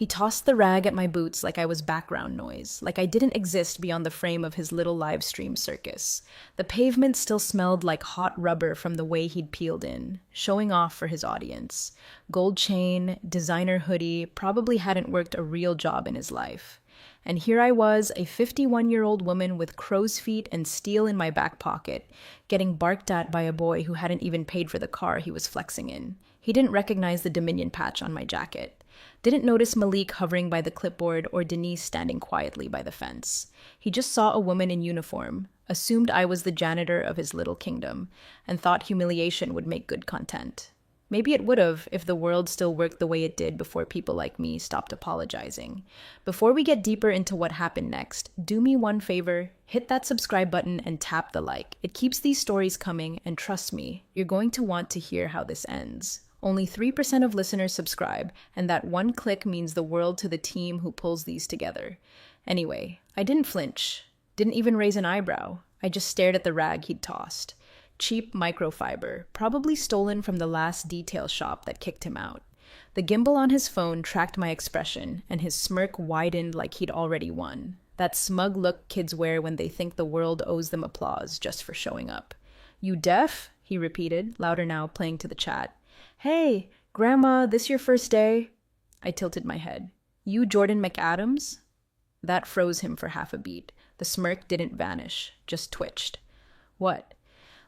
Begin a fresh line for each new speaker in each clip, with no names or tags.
He tossed the rag at my boots like I was background noise, like I didn't exist beyond the frame of his little live stream circus. The pavement still smelled like hot rubber from the way he'd peeled in, showing off for his audience. Gold chain, designer hoodie, probably hadn't worked a real job in his life. And here I was, a 51-year-old woman with crow's feet and steel in my back pocket, getting barked at by a boy who hadn't even paid for the car he was flexing in. He didn't recognize the Dominion patch on my jacket. Didn't notice Malik hovering by the clipboard or Denise standing quietly by the fence. He just saw a woman in uniform, assumed I was the janitor of his little kingdom, and thought humiliation would make good content. Maybe it would have if the world still worked the way it did before people like me stopped apologizing. Before we get deeper into what happened next, do me one favor, hit that subscribe button and tap the like. It keeps these stories coming, and trust me, you're going to want to hear how this ends. Only 3% of listeners subscribe, and that one click means the world to the team who pulls these together. Anyway, I didn't flinch, didn't even raise an eyebrow. I just stared at the rag he'd tossed. Cheap microfiber, probably stolen from the last detail shop that kicked him out. The gimbal on his phone tracked my expression, and his smirk widened like he'd already won. That smug look kids wear when they think the world owes them applause just for showing up. "You deaf?" he repeated, louder now, playing to the chat. "Hey, Grandma, this your first day?" I tilted my head. "You Jordan McAdams?" That froze him for half a beat. The smirk didn't vanish, just twitched. "What?"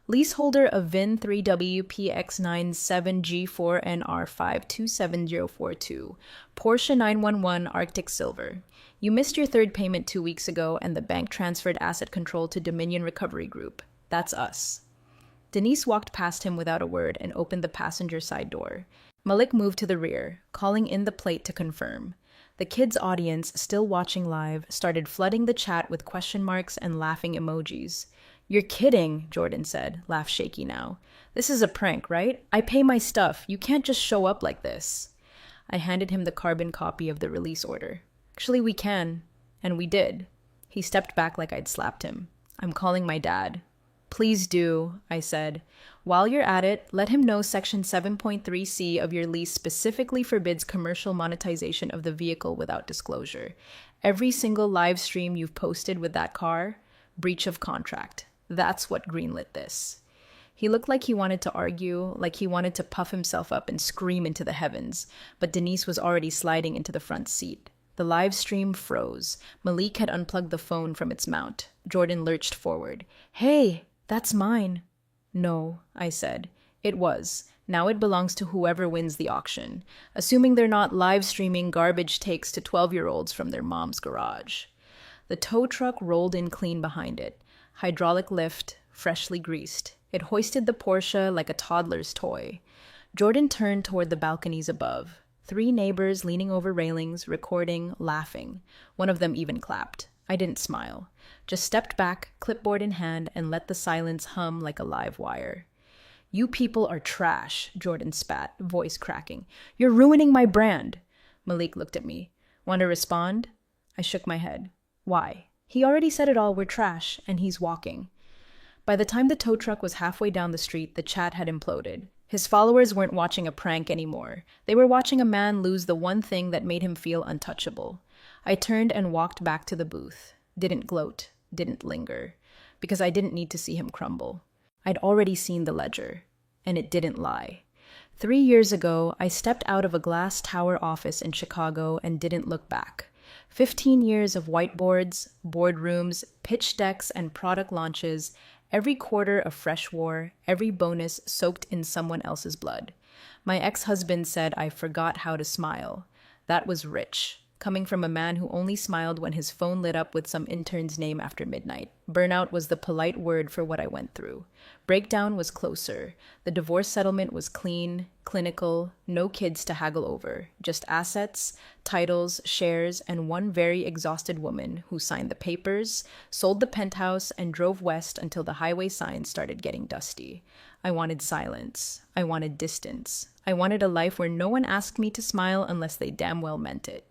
"Leaseholder of VIN 3WPX97G4NR527042, Porsche 911 Arctic Silver. You missed your third payment 2 weeks ago, and the bank transferred asset control to Dominion Recovery Group. That's us." Denise walked past him without a word and opened the passenger side door. Malik moved to the rear, calling in the plate to confirm. The kids' audience, still watching live, started flooding the chat with question marks and laughing emojis. "You're kidding," Jordan said, laugh shaky now. "This is a prank, right? I pay my stuff. You can't just show up like this." I handed him the carbon copy of the release order. "Actually, we can." And we did. He stepped back like I'd slapped him. "I'm calling my dad." "Please do," I said. "While you're at it, let him know Section 7.3C of your lease specifically forbids commercial monetization of the vehicle without disclosure. Every single live stream you've posted with that car, breach of contract. That's what greenlit this." He looked like he wanted to argue, like he wanted to puff himself up and scream into the heavens, but Denise was already sliding into the front seat. The live stream froze. Malik had unplugged the phone from its mount. Jordan lurched forward. "Hey! That's mine." "No," I said. "It was. Now it belongs to whoever wins the auction, assuming they're not live streaming garbage takes to 12-year-olds from their mom's garage." The tow truck rolled in clean behind it. Hydraulic lift, freshly greased. It hoisted the Porsche like a toddler's toy. Jordan turned toward the balconies above. 3 neighbors leaning over railings, recording, laughing. One of them even clapped. I didn't smile. Just stepped back, clipboard in hand, and let the silence hum like a live wire. "You people are trash," Jordan spat, voice cracking. "You're ruining my brand." Malik looked at me. "Want to respond?" I shook my head. "Why?" He already said it all, we're trash, and he's walking. By the time the tow truck was halfway down the street, the chat had imploded. His followers weren't watching a prank anymore. They were watching a man lose the one thing that made him feel untouchable. I turned and walked back to the booth. Didn't gloat, didn't linger, because I didn't need to see him crumble. I'd already seen the ledger, and it didn't lie. 3 years ago, I stepped out of a glass tower office in Chicago and didn't look back. 15 years of whiteboards, boardrooms, pitch decks, and product launches, every quarter a fresh war, every bonus soaked in someone else's blood. My ex-husband said I forgot how to smile. That was rich, coming from a man who only smiled when his phone lit up with some intern's name after midnight. Burnout was the polite word for what I went through. Breakdown was closer. The divorce settlement was clean, clinical, no kids to haggle over, just assets, titles, shares, and one very exhausted woman who signed the papers, sold the penthouse, and drove west until the highway signs started getting dusty. I wanted silence. I wanted distance. I wanted a life where no one asked me to smile unless they damn well meant it.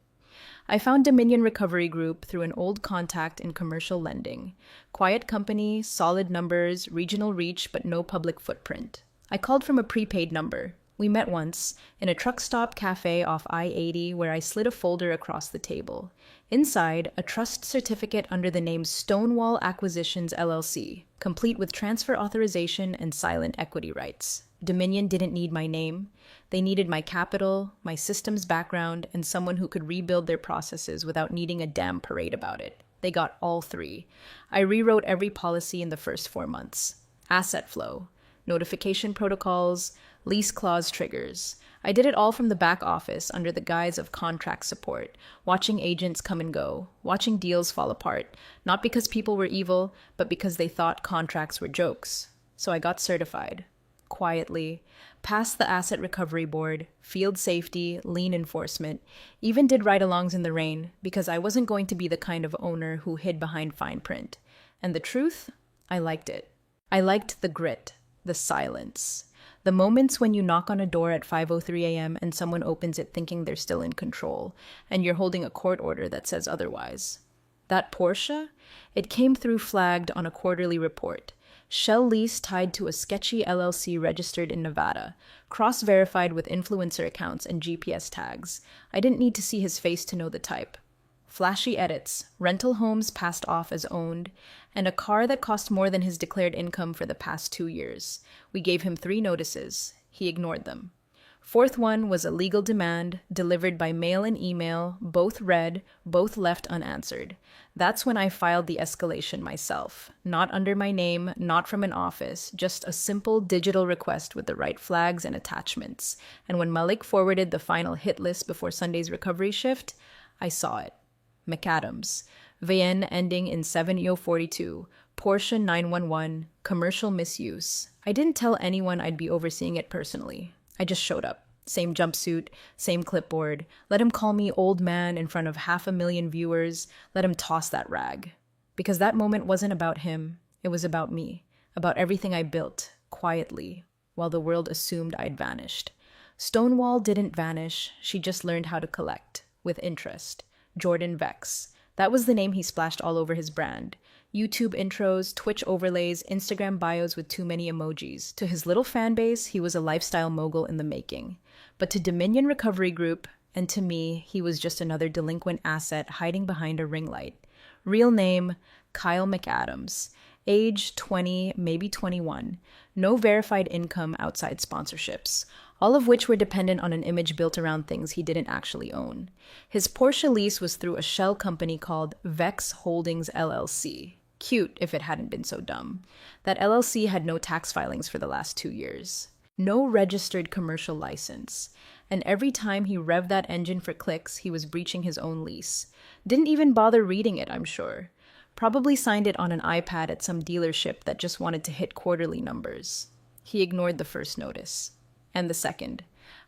I found Dominion Recovery Group through an old contact in commercial lending. Quiet company, solid numbers, regional reach, but no public footprint. I called from a prepaid number. We met once in a truck stop cafe off I-80 where I slid a folder across the table. Inside, a trust certificate under the name Stonewall Acquisitions LLC, complete with transfer authorization and silent equity rights. Dominion didn't need my name. They needed my capital, my systems background, and someone who could rebuild their processes without needing a damn parade about it. They got all three. I rewrote every policy in the first 4 months. Asset flow, notification protocols, lease clause triggers. I did it all from the back office under the guise of contract support, watching agents come and go, watching deals fall apart, not because people were evil, but because they thought contracts were jokes. So I got certified. Quietly, passed the asset recovery board, field safety, lien enforcement, even did ride-alongs in the rain because I wasn't going to be the kind of owner who hid behind fine print. And the truth? I liked it. I liked the grit, the silence. The moments when you knock on a door at 5:03 a.m. and someone opens it thinking they're still in control, and you're holding a court order that says otherwise. That Porsche? It came through flagged on a quarterly report. Shell lease tied to a sketchy LLC registered in Nevada, cross-verified with influencer accounts and GPS tags. I didn't need to see his face to know the type. Flashy edits, rental homes passed off as owned, and a car that cost more than his declared income for the past 2 years. We gave him 3 notices. He ignored them. Fourth one was a legal demand, delivered by mail and email, both read, both left unanswered. That's when I filed the escalation myself. Not under my name, not from an office, just a simple digital request with the right flags and attachments. And when Malik forwarded the final hit list before Sunday's recovery shift, I saw it. McAdams, VN ending in 7042, Porsche 911, commercial misuse. I didn't tell anyone I'd be overseeing it personally. I just showed up. Same jumpsuit, same clipboard. Let him call me old man in front of 500,000 viewers. Let him toss that rag. Because that moment wasn't about him. It was about me. About everything I built, quietly, while the world assumed I'd vanished. Stonewall didn't vanish. She just learned how to collect. With interest. Jordan Vex. That was the name he splashed all over his brand. YouTube intros, Twitch overlays, Instagram bios with too many emojis. To his little fan base, he was a lifestyle mogul in the making. But to Dominion Recovery Group, and to me, he was just another delinquent asset hiding behind a ring light. Real name, Kyle McAdams. Age, 20, maybe 21. No verified income outside sponsorships. All of which were dependent on an image built around things he didn't actually own. His Porsche lease was through a shell company called Vex Holdings LLC. Cute if it hadn't been so dumb. That LLC had no tax filings for the last 2 years. No registered commercial license. And every time he revved that engine for clicks, he was breaching his own lease. Didn't even bother reading it, I'm sure. Probably signed it on an iPad at some dealership that just wanted to hit quarterly numbers. He ignored the first notice. And the second.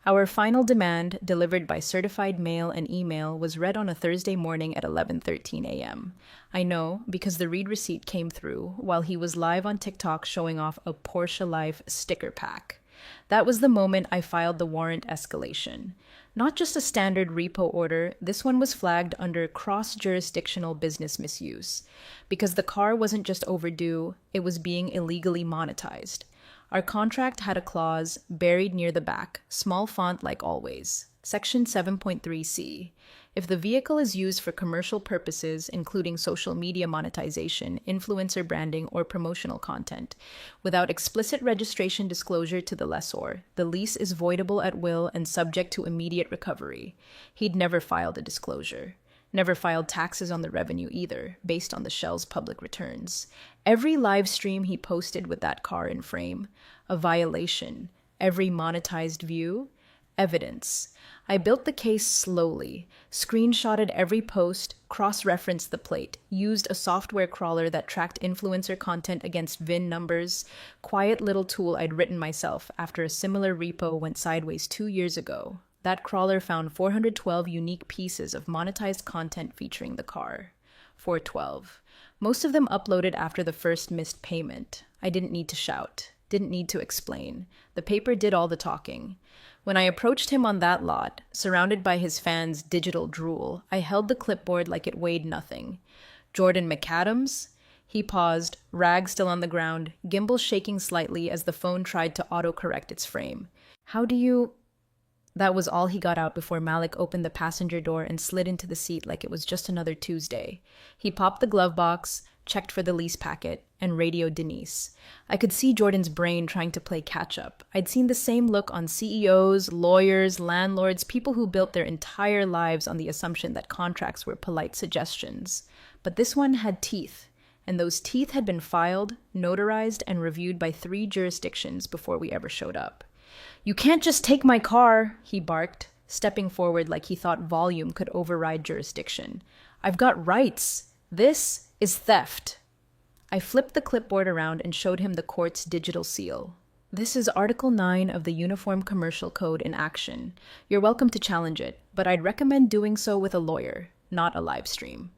Our final demand, delivered by certified mail and email, was read on a Thursday morning at 11:13 a.m. I know, because the read receipt came through while he was live on TikTok showing off a Porsche Life sticker pack. That was the moment I filed the warrant escalation. Not just a standard repo order, this one was flagged under cross-jurisdictional business misuse. Because the car wasn't just overdue, it was being illegally monetized. Our contract had a clause buried near the back, small font like always. Section 7.3c. If the vehicle is used for commercial purposes, including social media monetization, influencer branding, or promotional content, without explicit registration disclosure to the lessor, the lease is voidable at will and subject to immediate recovery. He'd never filed a disclosure. Never filed taxes on the revenue either, based on the shell's public returns. Every live stream he posted with that car in frame, a violation. Every monetized view, evidence. I built the case slowly, screenshotted every post, cross-referenced the plate, used a software crawler that tracked influencer content against VIN numbers, quiet little tool I'd written myself after a similar repo went sideways 2 years ago. That crawler found 412 unique pieces of monetized content featuring the car. 412. Most of them uploaded after the first missed payment. I didn't need to shout, didn't need to explain. The paper did all the talking. When I approached him on that lot, surrounded by his fans' digital drool, I held the clipboard like it weighed nothing. Jordan McAdams? He paused, rag still on the ground, gimbal shaking slightly as the phone tried to autocorrect its frame. How do you... That was all he got out before Malik opened the passenger door and slid into the seat like it was just another Tuesday. He popped the glove box, checked for the lease packet, and radioed Denise. I could see Jordan's brain trying to play catch-up. I'd seen the same look on CEOs, lawyers, landlords, people who built their entire lives on the assumption that contracts were polite suggestions. But this one had teeth, and those teeth had been filed, notarized, and reviewed by 3 jurisdictions before we ever showed up. "You can't just take my car," he barked, stepping forward like he thought volume could override jurisdiction. "I've got rights. This is theft." I flipped the clipboard around and showed him the court's digital seal. "This is Article 9 of the Uniform Commercial Code in action. You're welcome to challenge it, but I'd recommend doing so with a lawyer, not a live stream."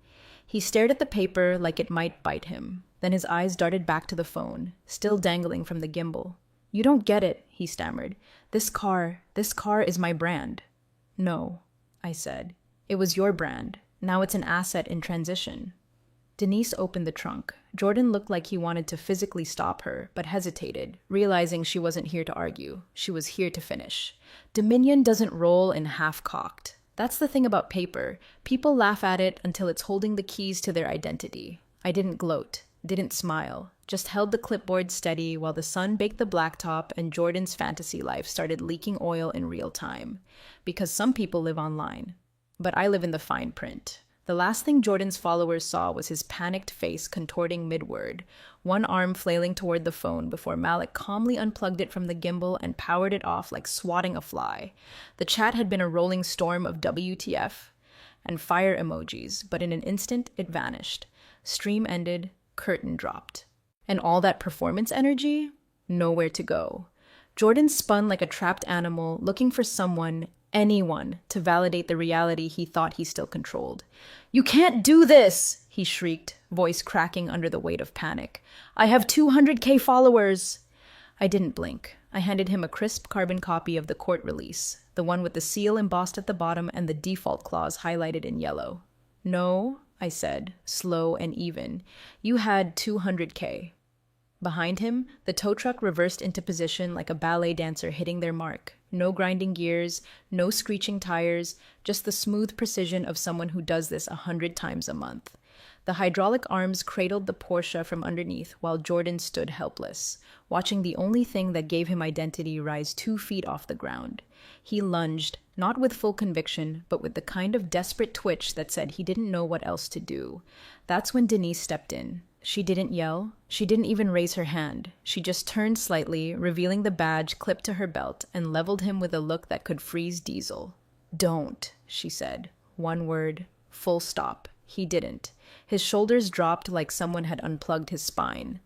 He stared at the paper like it might bite him. Then his eyes darted back to the phone, still dangling from the gimbal. "You don't get it," he stammered. This car is my brand." "No," I said. "It was your brand. Now it's an asset in transition." Denise opened the trunk. Jordan looked like he wanted to physically stop her, but hesitated, realizing she wasn't here to argue. She was here to finish. Dominion doesn't roll in half-cocked. That's the thing about paper. People laugh at it until it's holding the keys to their identity. I didn't gloat, didn't smile, just held the clipboard steady while the sun baked the blacktop and Jordan's fantasy life started leaking oil in real time. Because some people live online. But I live in the fine print. The last thing Jordan's followers saw was his panicked face contorting mid-word, one arm flailing toward the phone before Malik calmly unplugged it from the gimbal and powered it off like swatting a fly. The chat had been a rolling storm of WTF and fire emojis, but in an instant it vanished. Stream ended, curtain dropped. And all that performance energy? Nowhere to go. Jordan spun like a trapped animal, looking for someone, anyone, to validate the reality he thought he still controlled. "You can't do this!" he shrieked, voice cracking under the weight of panic. "I have 200K followers!" I didn't blink. I handed him a crisp carbon copy of the court release, the one with the seal embossed at the bottom and the default clause highlighted in yellow. "No," I said, slow and even. "You had 200K. Behind him, the tow truck reversed into position like a ballet dancer hitting their mark. No grinding gears, no screeching tires, just the smooth precision of someone who does this 100 times a month. The hydraulic arms cradled the Porsche from underneath while Jordan stood helpless, watching the only thing that gave him identity rise 2 feet off the ground. He lunged, not with full conviction, but with the kind of desperate twitch that said he didn't know what else to do. That's when Denise stepped in. She didn't yell. She didn't even raise her hand. She just turned slightly, revealing the badge clipped to her belt, and leveled him with a look that could freeze Diesel. "Don't," she said. One word. Full stop. He didn't. His shoulders dropped like someone had unplugged his spine.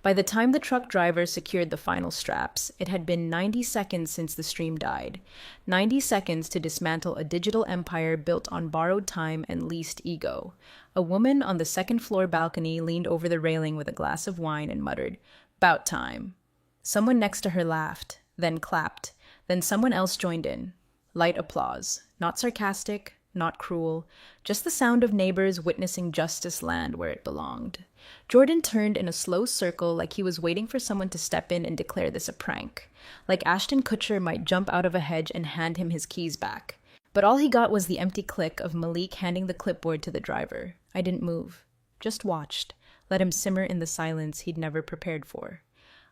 By the time the truck driver secured the final straps, it had been 90 seconds since the stream died. 90 seconds to dismantle a digital empire built on borrowed time and leased ego. A woman on the second-floor balcony leaned over the railing with a glass of wine and muttered, "'Bout time." Someone next to her laughed, then clapped, then someone else joined in. Light applause. Not sarcastic, not cruel, just the sound of neighbors witnessing justice land where it belonged. Jordan turned in a slow circle like he was waiting for someone to step in and declare this a prank. Like Ashton Kutcher might jump out of a hedge and hand him his keys back. But all he got was the empty click of Malik handing the clipboard to the driver. I didn't move. Just watched. Let him simmer in the silence he'd never prepared for.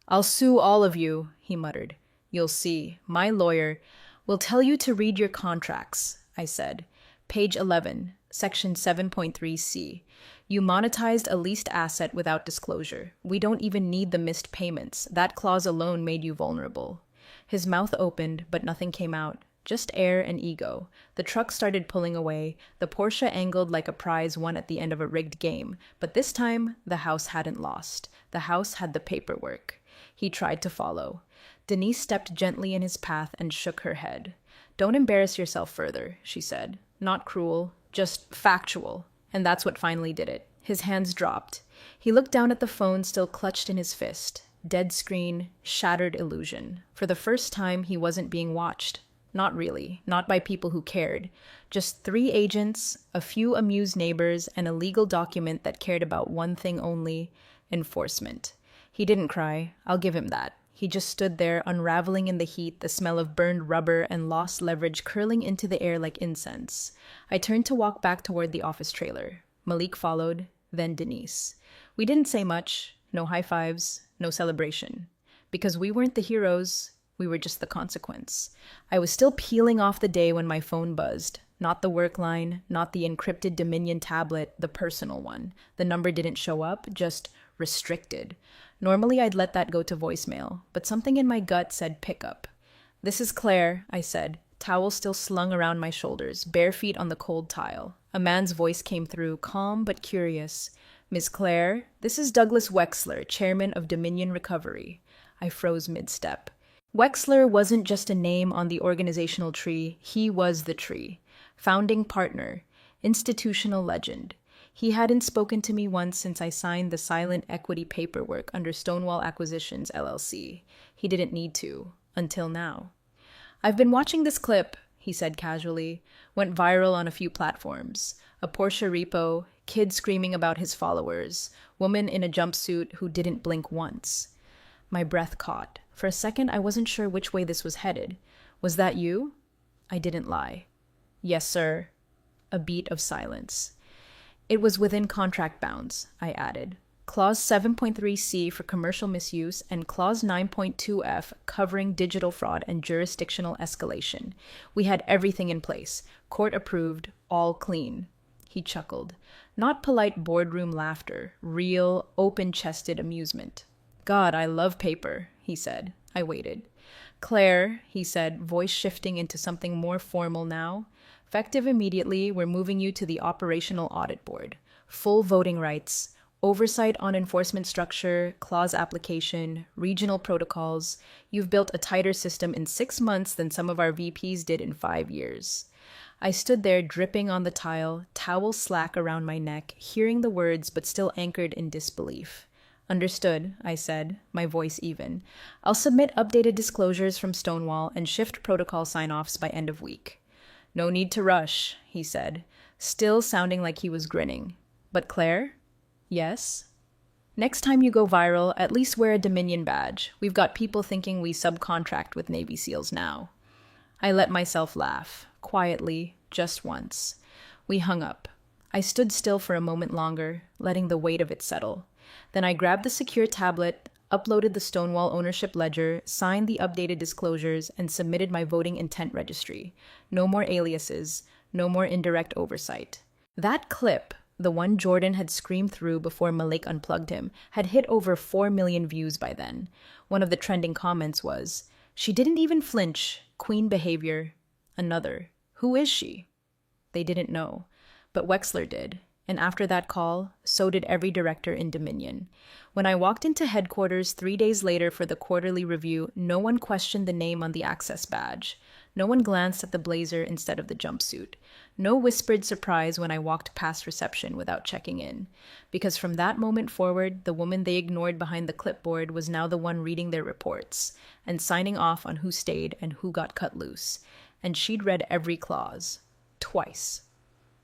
"I'll sue all of you," he muttered. "You'll see. My lawyer will tell you to read your contracts," I said. Page 11, Section 7.3c. You monetized a leased asset without disclosure. We don't even need the missed payments. That clause alone made you vulnerable. His mouth opened, but nothing came out. Just air and ego. The truck started pulling away. The Porsche angled like a prize won at the end of a rigged game. But this time, the house hadn't lost. The house had the paperwork. He tried to follow. Denise stepped gently in his path and shook her head. "Don't embarrass yourself further," she said. Not cruel, just factual. And that's what finally did it. His hands dropped. He looked down at the phone still clutched in his fist. Dead screen, shattered illusion. For the first time, he wasn't being watched. Not really. Not by people who cared. Just 3 agents, a few amused neighbors, and a legal document that cared about one thing only: enforcement. He didn't cry. I'll give him that. He He just stood there, unraveling in the heat, the smell of burned rubber and lost leverage curling into the air like incense. I turned to walk back toward the office trailer. Malik followed, then Denise. We didn't say much, no high fives, no celebration. Because we weren't the heroes, we were just the consequence. I was still peeling off the day when my phone buzzed. Not the work line, not the encrypted Dominion tablet, the personal one. The number didn't show up, just restricted. Normally I'd let that go to voicemail, but something in my gut said pick up. "This is Claire," I said, towel still slung around my shoulders, bare feet on the cold tile. A man's voice came through, calm but curious. "Miss Claire, this is Douglas Wexler, chairman of Dominion Recovery." I froze mid-step. Wexler wasn't just a name on the organizational tree, he was the tree. Founding partner, institutional legend. He hadn't spoken to me once since I signed the silent equity paperwork under Stonewall Acquisitions, LLC. He didn't need to, until now. "I've been watching this clip," he said casually. "Went viral on a few platforms. A Porsche repo, kid screaming about his followers, woman in a jumpsuit who didn't blink once." My breath caught. For a second, I wasn't sure which way this was headed. "Was that you?" I didn't lie. "Yes, sir." A beat of silence. "It was within contract bounds," I added. Clause 7.3c for commercial misuse and Clause 9.2f covering digital fraud and jurisdictional escalation. We had everything in place. Court approved, all clean. He chuckled. Not polite boardroom laughter, real, open-chested amusement. "God, I love paper," he said. I waited. "Claire," he said, voice shifting into something more formal now. "Effective immediately, we're moving you to the Operational Audit Board. Full voting rights, oversight on enforcement structure, clause application, regional protocols. You've built a tighter system in 6 months than some of our VPs did in 5 years." I stood there dripping on the tile, towel slack around my neck, hearing the words but still anchored in disbelief. "Understood," I said, my voice even. "I'll submit updated disclosures from Stonewall and shift protocol sign-offs by end of week." "No need to rush," he said, still sounding like he was grinning. "But Claire?" "Yes?" "Next time you go viral, at least wear a Dominion badge. We've got people thinking we subcontract with Navy SEALs now." I let myself laugh, quietly, just once. We hung up. I stood still for a moment longer, letting the weight of it settle. Then I grabbed the secure tablet, uploaded the Stonewall ownership ledger, signed the updated disclosures, and submitted my voting intent registry. No more aliases, no more indirect oversight. That clip, the one Jordan had screamed through before Malik unplugged him, had hit over 4 million views by then. One of the trending comments was, "She didn't even flinch. Queen behavior." Another, "Who is she?" They didn't know, but Wexler did. And after that call, so did every director in Dominion. When I walked into headquarters 3 days later for the quarterly review, no one questioned the name on the access badge. No one glanced at the blazer instead of the jumpsuit. No whispered surprise when I walked past reception without checking in. Because from that moment forward, the woman they ignored behind the clipboard was now the one reading their reports and signing off on who stayed and who got cut loose. And she'd read every clause. Twice.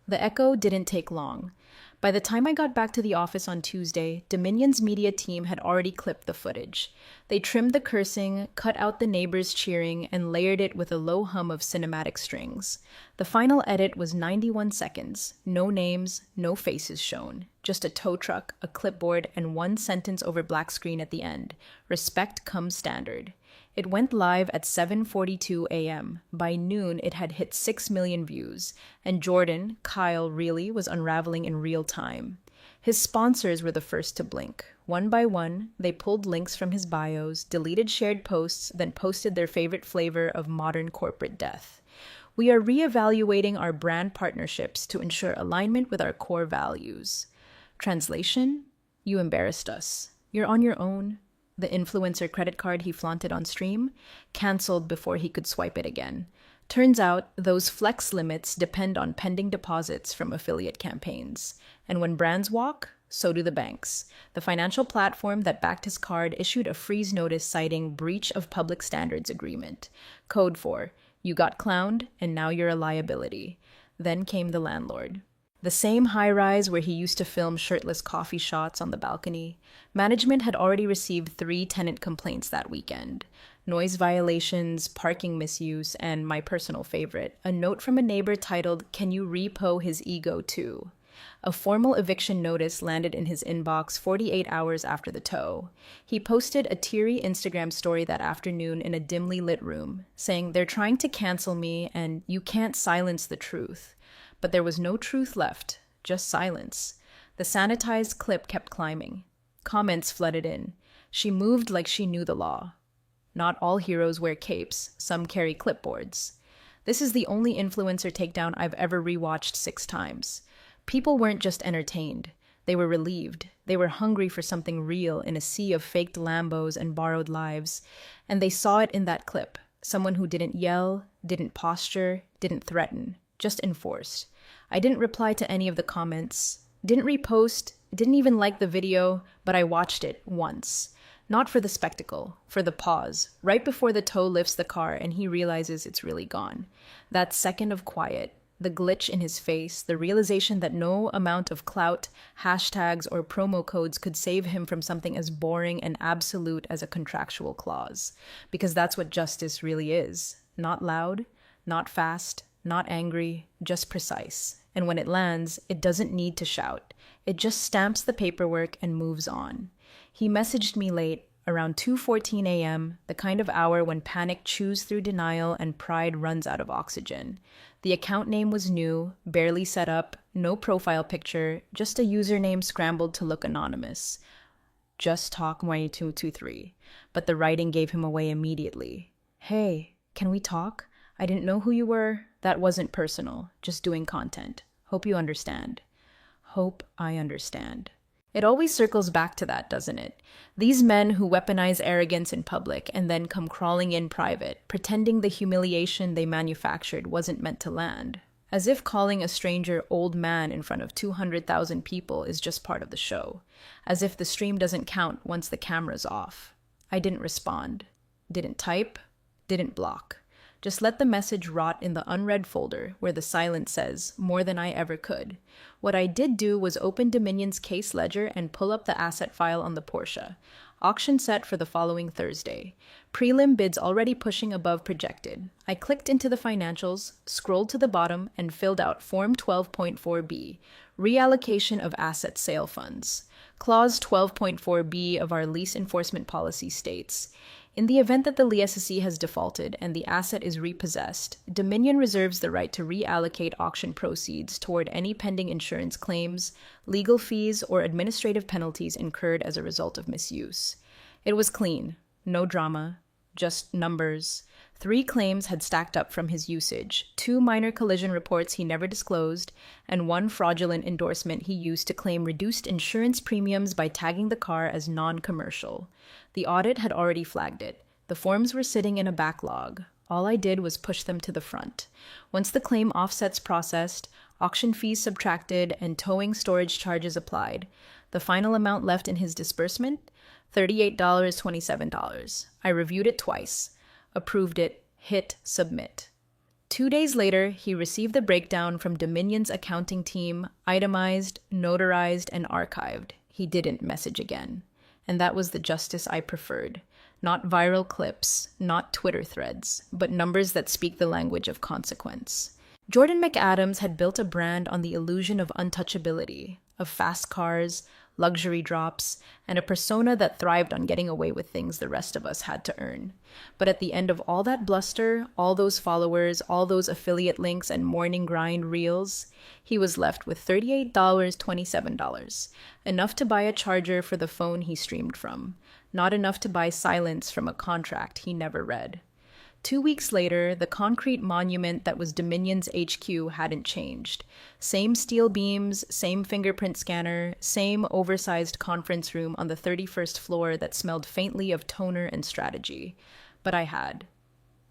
The echo didn't take long. By the time I got back to the office on Tuesday, Dominion's media team had already clipped the footage. They trimmed the cursing, cut out the neighbors cheering, and layered it with a low hum of cinematic strings. The final edit was 91 seconds. No names, no faces shown. Just a tow truck, a clipboard, and one sentence over black screen at the end. Respect comes standard. It went live at 7:42 a.m. By noon, it had hit 6 million views, and Jordan, Kyle really, was unraveling in real time. His sponsors were the first to blink. One by one, they pulled links from his bios, deleted shared posts, then posted their favorite flavor of modern corporate death. "We are reevaluating our brand partnerships to ensure alignment with our core values." Translation? You embarrassed us. You're on your own. The influencer credit card he flaunted on stream, canceled before he could swipe it again. Turns out, those flex limits depend on pending deposits from affiliate campaigns. And when brands walk, so do the banks. The financial platform that backed his card issued a freeze notice citing breach of public standards agreement. Code for, you got clowned, and now you're a liability. Then came the landlord. The same high-rise where he used to film shirtless coffee shots on the balcony. Management had already received 3 tenant complaints that weekend. Noise violations, parking misuse, and my personal favorite, a note from a neighbor titled, "Can you repo his ego too?" A formal eviction notice landed in his inbox 48 hours after the tow. He posted a teary Instagram story that afternoon in a dimly lit room, saying, "They're trying to cancel me and you can't silence the truth." But there was no truth left, just silence. The sanitized clip kept climbing. Comments flooded in. She moved like she knew the law. Not all heroes wear capes, some carry clipboards. This is the only influencer takedown I've ever rewatched 6 times. People weren't just entertained. They were relieved. They were hungry for something real in a sea of faked Lambos and borrowed lives. And they saw it in that clip. Someone who didn't yell, didn't posture, didn't threaten, just enforced. I didn't reply to any of the comments, didn't repost, didn't even like the video, but I watched it once. Not for the spectacle, for the pause, right before the tow lifts the car and he realizes it's really gone. That second of quiet, the glitch in his face, the realization that no amount of clout, hashtags, or promo codes could save him from something as boring and absolute as a contractual clause. Because that's what justice really is. Not loud, not fast, not angry, just precise. And when it lands, it doesn't need to shout. It just stamps the paperwork and moves on. He messaged me late, around 2:14 a.m., the kind of hour when panic chews through denial and pride runs out of oxygen. The account name was new, barely set up, no profile picture, just a username scrambled to look anonymous. Just Talk 2223. But the writing gave him away immediately. "Hey, can we talk? I didn't know who you were. That wasn't personal, just doing content. Hope you understand." Hope I understand. It always circles back to that, doesn't it? These men who weaponize arrogance in public and then come crawling in private, pretending the humiliation they manufactured wasn't meant to land. As if calling a stranger old man in front of 200,000 people is just part of the show. As if the stream doesn't count once the camera's off. I didn't respond. Didn't type. Didn't block. Just let the message rot in the unread folder where the silence says, "More than I ever could." What I did do was open Dominion's case ledger and pull up the asset file on the Porsche. Auction set for the following Thursday. Prelim bids already pushing above projected. I clicked into the financials, scrolled to the bottom, and filled out Form 12.4b, Reallocation of Asset Sale Funds. Clause 12.4b of our lease enforcement policy states, "In the event that the lessee has defaulted and the asset is repossessed, Dominion reserves the right to reallocate auction proceeds toward any pending insurance claims, legal fees, or administrative penalties incurred as a result of misuse." It was clean. No drama. Just numbers. 3 claims had stacked up from his usage, 2 minor collision reports he never disclosed, and 1 fraudulent endorsement he used to claim reduced insurance premiums by tagging the car as non-commercial. The audit had already flagged it. The forms were sitting in a backlog. All I did was push them to the front. Once the claim offsets processed, auction fees subtracted, and towing storage charges applied, the final amount left in his disbursement? $38.27. I reviewed it twice. Approved it, hit submit. 2 days later, he received the breakdown from Dominion's accounting team, itemized, notarized, and archived. He didn't message again. And that was the justice I preferred. Not viral clips, not Twitter threads, but numbers that speak the language of consequence. Jordan McAdams had built a brand on the illusion of untouchability, of fast cars, luxury drops, and a persona that thrived on getting away with things the rest of us had to earn. But at the end of all that bluster, all those followers, all those affiliate links and morning grind reels, he was left with $38.27, enough to buy a charger for the phone he streamed from, not enough to buy silence from a contract he never read. 2 weeks later, the concrete monument that was Dominion's HQ hadn't changed. Same steel beams, same fingerprint scanner, same oversized conference room on the 31st floor that smelled faintly of toner and strategy. But I had.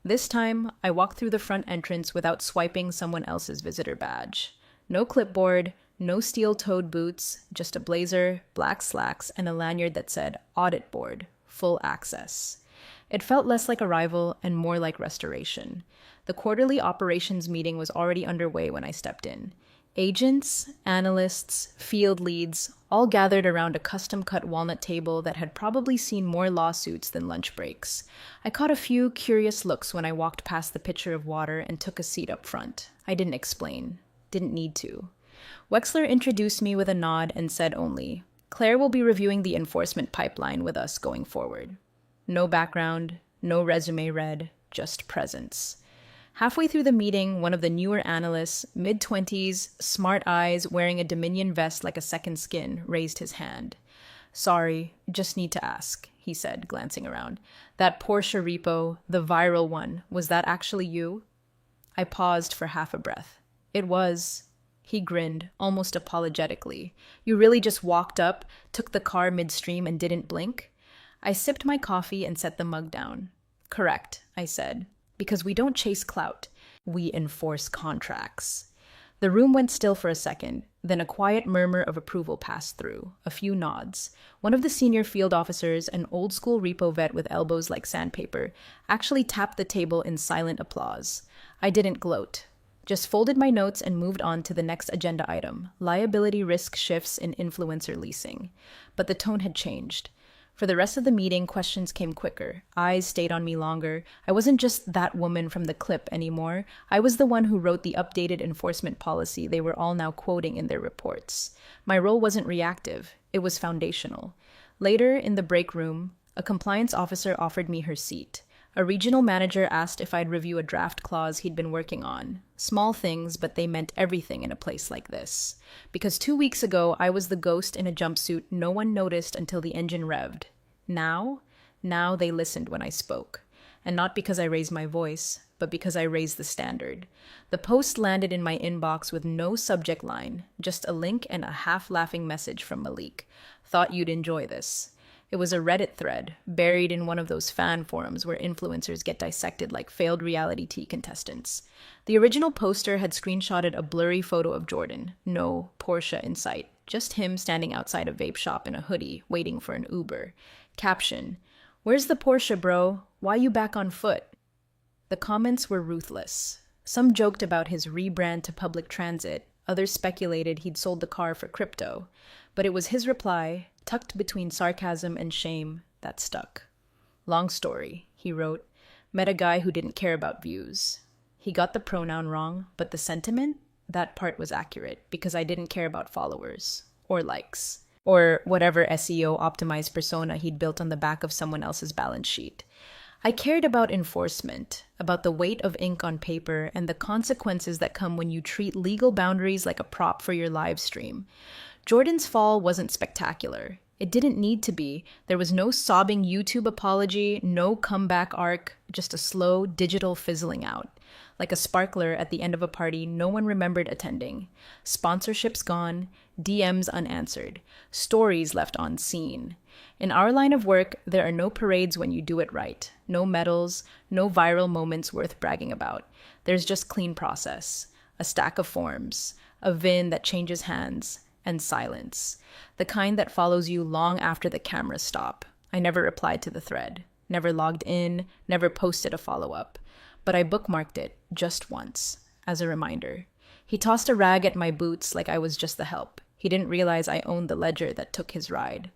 This time, I walked through the front entrance without swiping someone else's visitor badge. No clipboard, no steel-toed boots, just a blazer, black slacks, and a lanyard that said, "Audit Board, full access." It felt less like arrival and more like restoration. The quarterly operations meeting was already underway when I stepped in. Agents, analysts, field leads, all gathered around a custom-cut walnut table that had probably seen more lawsuits than lunch breaks. I caught a few curious looks when I walked past the pitcher of water and took a seat up front. I didn't explain. Didn't need to. Wexler introduced me with a nod and said only, "Claire will be reviewing the enforcement pipeline with us going forward." No background, no resume read, just presence. Halfway through the meeting, one of the newer analysts, mid-20s, smart eyes, wearing a Dominion vest like a second skin, raised his hand. "Sorry, just need to ask," he said, glancing around. "That Porsche repo, the viral one, was that actually you?" I paused for half a breath. "It was." He grinned, almost apologetically. "You really just walked up, took the car midstream, and didn't blink?" I sipped my coffee and set the mug down. "Correct," I said. "Because we don't chase clout. We enforce contracts." The room went still for a second, then a quiet murmur of approval passed through, a few nods. One of the senior field officers, an old-school repo vet with elbows like sandpaper, actually tapped the table in silent applause. I didn't gloat. Just folded my notes and moved on to the next agenda item, liability risk shifts in influencer leasing. But the tone had changed. For the rest of the meeting, questions came quicker. Eyes stayed on me longer. I wasn't just that woman from the clip anymore. I was the one who wrote the updated enforcement policy they were all now quoting in their reports. My role wasn't reactive. It was foundational. Later, in the break room, a compliance officer offered me her seat. A regional manager asked if I'd review a draft clause he'd been working on. Small things, but they meant everything in a place like this. Because 2 weeks ago, I was the ghost in a jumpsuit no one noticed until the engine revved. Now they listened when I spoke. And not because I raised my voice, but because I raised the standard. The post landed in my inbox with no subject line, just a link and a half-laughing message from Malik. "Thought you'd enjoy this." It was a Reddit thread, buried in one of those fan forums where influencers get dissected like failed reality TV contestants. The original poster had screenshotted a blurry photo of Jordan, no Porsche in sight, just him standing outside a vape shop in a hoodie, waiting for an Uber. Caption, "Where's the Porsche, bro? Why you back on foot?" The comments were ruthless. Some joked about his rebrand to public transit, others speculated he'd sold the car for crypto. But it was his reply, tucked between sarcasm and shame, that stuck. "Long story," he wrote. "Met a guy who didn't care about views. He got the pronoun wrong, but the sentiment? That part was accurate, because I didn't care about followers. Or likes. Or whatever SEO-optimized persona he'd built on the back of someone else's balance sheet. I cared about enforcement, about the weight of ink on paper, and the consequences that come when you treat legal boundaries like a prop for your live stream. Jordan's fall wasn't spectacular. It didn't need to be. There was no sobbing YouTube apology, no comeback arc, just a slow digital fizzling out. Like a sparkler at the end of a party no one remembered attending. Sponsorships gone, DMs unanswered, stories left unseen. In our line of work, there are no parades when you do it right, no medals, no viral moments worth bragging about. There's just clean process, a stack of forms, a VIN that changes hands, and silence. The kind that follows you long after the cameras stop. I never replied to the thread, never logged in, never posted a follow-up. But I bookmarked it, just once, as a reminder. He tossed a rag at my boots like I was just the help. He didn't realize I owned the ledger that took his ride.